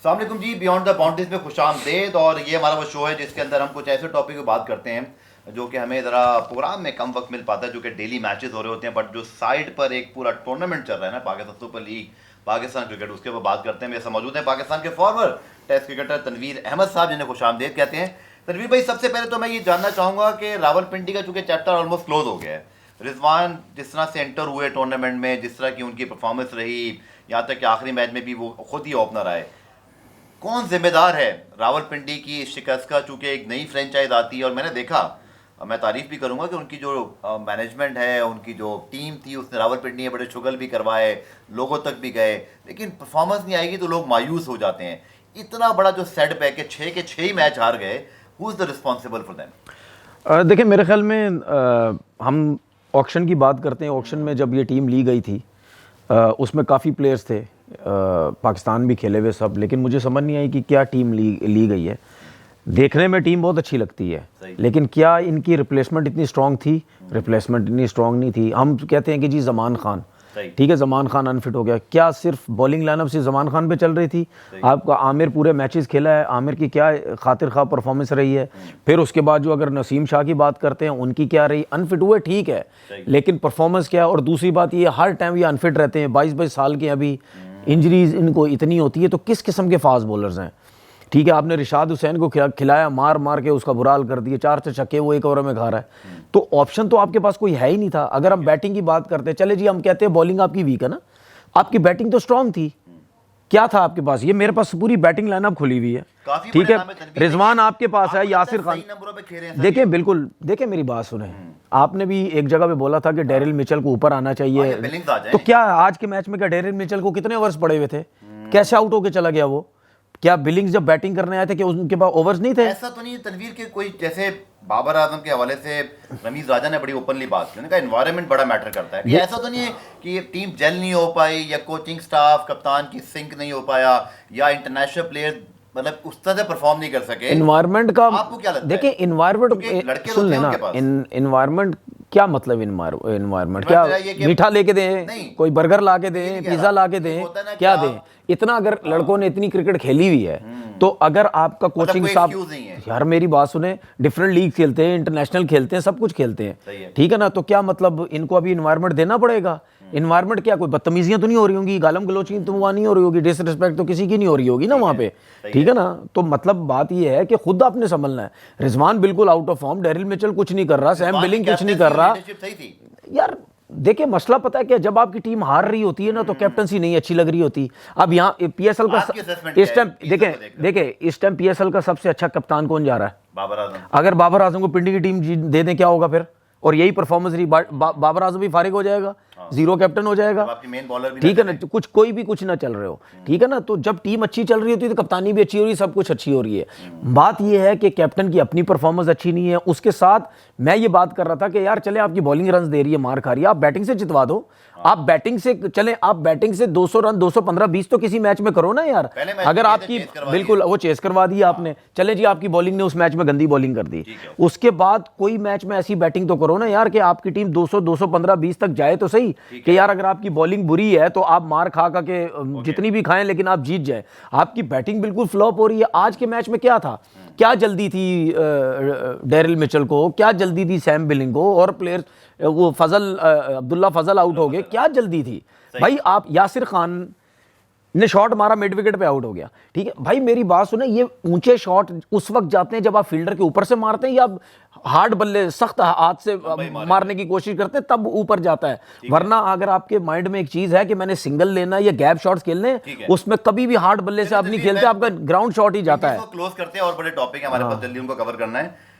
अस्सलाम वालेकुम जी, beyond the boundaries में खुशामदीद। और ये हमारा वो शो है जिसके अंदर हम कुछ ऐसे टॉपिक पे बात करते हैं जो कि हमें ज़रा प्रोग्राम में कम वक्त मिल पाता है, जो कि डेली मैचेस हो रहे होते हैं, बट जो साइड पर एक पूरा टूर्नामेंट चल रहा है ना, Pakistan super league, Pakistan cricket, उसके ऊपर बात करते हैं। मेरे साथ मौजूद हैं पाकिस्तान के forward test cricketer Tanveer Ahmed साहब, जिन्हें खुशामदीद कहते हैं। तनवीर भाई, सबसे पहले तो मैं ये जानना चाहूँगा कि रावलपिंडी का चूँकि चैप्टर ऑलमोस्ट क्लोज हो गया है, रिजवान जिस तरह से एंटर हुए टूर्नामेंट में, जिस तरह की उनकी परफॉर्मेंस रही, यहाँ तक कि आखिरी मैच में भी वो खुद ही ओपनर आए, कौन जिम्मेदार है रावलपिंडी की शिकस्त का? चूँकि एक नई फ्रेंचाइज आती है और मैंने देखा, मैं तारीफ़ भी करूँगा कि उनकी जो मैनेजमेंट है, उनकी जो टीम थी, उसने रावलपिंडी में बड़े शुगल भी करवाए, लोगों तक भी गए, लेकिन परफॉर्मेंस नहीं आएगी तो लोग मायूस हो जाते हैं। इतना बड़ा जो सेट बैक है, 6 के 6 ही मैच हार गए, who is the responsible for them? देखिए, मेरे ख्याल में हम ऑक्शन की बात करते हैं। ऑक्शन में जब ये टीम ली गई थी उसमें काफ़ी प्लेयर्स थे, पाकिस्तान भी खेले हुए सब, लेकिन मुझे समझ नहीं आई कि क्या टीम ली गई है। देखने में टीम बहुत अच्छी लगती है, लेकिन क्या इनकी रिप्लेसमेंट इतनी स्ट्रांग थी? रिप्लेसमेंट इतनी स्ट्रांग नहीं थी। हम कहते हैं कि जी ज़मान खान, ठीक है, ज़मान खान अनफिट हो गया, क्या सिर्फ बॉलिंग लाइनअप से ज़मान खान पे चल रही थी? आपका आमिर पूरे मैचेस खेला है, आमिर की क्या खातिर खा परफॉर्मेंस रही है? फिर उसके बाद जो अगर नसीम शाह की बात करते हैं, उनकी क्या रही? अनफिट हुए ठीक है, लेकिन परफॉर्मेंस क्या है? और दूसरी बात ये, हर टाइम ये अनफिट रहते हैं, 22-22 साल के, अभी इंजरीज इनको इतनी होती है, तो किस किस्म के फास्ट बॉलर्स हैं? ठीक है, आपने रिशाद हुसैन को खिलाया, मार मार के उसका बुरा हाल कर दिया, 4 छक्के वो एक ओवर में खा रहा है, तो ऑप्शन तो आपके पास कोई है ही नहीं था। अगर हम बैटिंग की बात करते हैं, चले जी, हम कहते हैं बॉलिंग आपकी वीक है ना, आपकी बैटिंग तो स्ट्रांग थी, क्या था आपके पास? ये मेरे पास पूरी बैटिंग लाइनअप खुली हुई है, ठीक है, रिजवान आपके पास है, यासिर खान, देखिए बिल्कुल, देखिए मेरी बात सुने, आपने भी एक जगह पे बोला था कि डेरिल मिचेल को ऊपर आना चाहिए, तो क्या आज के मैच में क्या डेरिल मिचेल को कितने ओवर्स पड़े हुए थे? कैसे आउट होके चला गया वो? क्या बिलिंग्स जब बैटिंग करने आए थे कि उनके पास ओवर्स नहीं थे? ऐसा तो नहीं तनवीर के कोई, जैसे बाबर आजम के हवाले से रमीज राजा ने बड़ी ओपनली बात की, उन्होंने कहा एनवायरनमेंट बड़ा मैटर करता है। ऐसा तो नहीं है कि ये टीम जेल नहीं हो पाई, या कोचिंग स्टाफ कप्तान की सिंक नहीं हो पाया, या इंटरनेशनल प्लेयर मतलब उस तरह से परफॉर्म नहीं कर सके। एनवायरनमेंट का आपको क्या लगता है? देखिए, एनवायरनमेंट सुन लेना, एनवायरनमेंट क्या मतलब? एनवायरनमेंट क्या? मीठा लेके दें, कोई बर्गर ला के दें, पिज्जा ला के दें, क्या दें? इतना अगर लड़कों ने इतनी क्रिकेट खेली हुई है, तो अगर आपका कोचिंग स्टाफ, यार मेरी बात सुने, डिफरेंट लीग खेलते हैं, इंटरनेशनल खेलते हैं, सब कुछ खेलते हैं, ठीक है ना, तो क्या मतलब इनको अभी एनवायरनमेंट देना पड़ेगा? एनवायरनमेंट क्या, कोई बदतमीजियां तो नहीं हो रही होंगी, गालम गलोच की तो वहाँ नहीं हो रही होगी, डिसरिस्पेक्ट तो किसी की नहीं हो रही होगी ना वहाँ पे, ठीक है ना? तो मतलब बात ये है कि खुद आपने संभलना है। रिजवान बिल्कुल out of form, Daryl Mitchell कुछ नहीं कर रहा, सैम बिलिंग कुछ नहीं कर रहा। यार देखिए, मसला पता है क्या, जब आपकी टीम हार रही होती है ना, तो कैप्टनसी नहीं अच्छी लग रही होती। अब यहाँ पीएसएल का इस टाइम देखें इस टाइम पीएसएल का सबसे अच्छा कप्तान कौन जा रहा है? बाबर आजम। अगर बाबर आजम को पिंडी की टीम दे दें, क्या होगा फिर? और यही परफॉर्मेंस रही, बाबर आजम भी फारिग हो जाएगा, जीरो कैप्टन हो जाएगा, ठीक है ना, कुछ कोई भी कुछ ना चल रहे हो, ठीक है ना। तो जब टीम अच्छी चल रही होती है तो कप्तानी भी अच्छी हो रही है, सब कुछ अच्छी हो रही है। बात यह है कि कैप्टन की अपनी परफॉर्मेंस अच्छी नहीं है, उसके साथ मैं ये बात कर रहा था कि यार चले, आपकी बॉलिंग रन दे रही है, मार खा रही है, आप बैटिंग से जितवा दो, आप बैटिंग से चले, आप बैटिंग से 200 रन, 215-20 तो किसी मैच में करो ना यार। अगर आपकी बिल्कुल वो चेस करवा दी आपने, चले जी, आपकी बॉलिंग ने उस मैच में गंदी बॉलिंग कर दी, उसके बाद कोई मैच में ऐसी बैटिंग तो करो ना यार कि आपकी टीम 200, 215-20 तक जाए तो सही, कि यार अगर आपकी बॉलिंग बुरी है तो आप मार खा के जितनी भी खाएं, लेकिन आप जीत जाए। आपकी बैटिंग बिल्कुल फ्लॉप हो रही है। आज के मैच में क्या था, क्या जल्दी थी डेरिल मिचेल को, क्या जल्दी थी सैम बिलिंग को, और प्लेयर्स वो अब्दुल्ला फजल आउट हो गए, क्या जल्दी थी भाई? आप यासिर खान ने शॉट मारा, मिड विकेट पे आउट हो गया, ठीक है भाई, मेरी बात सुने, ये ऊंचे शॉट उस वक्त जाते हैं जब आप फील्डर के ऊपर से मारते हैं, या हार्ड बल्ले सख्त हाथ से मारने की कोशिश करते हैं तब ऊपर जाता है। वरना अगर आपके माइंड में एक चीज है कि मैंने सिंगल लेना या गैप शॉट्स खेलने, उसमें कभी भी हार्ड बल्ले से आप नहीं खेलते, आपका ग्राउंड शॉट ही जाता है। क्लोज करते हैं और बड़े टॉपिक है हमारे पास, जल्दी उनको कवर करना है।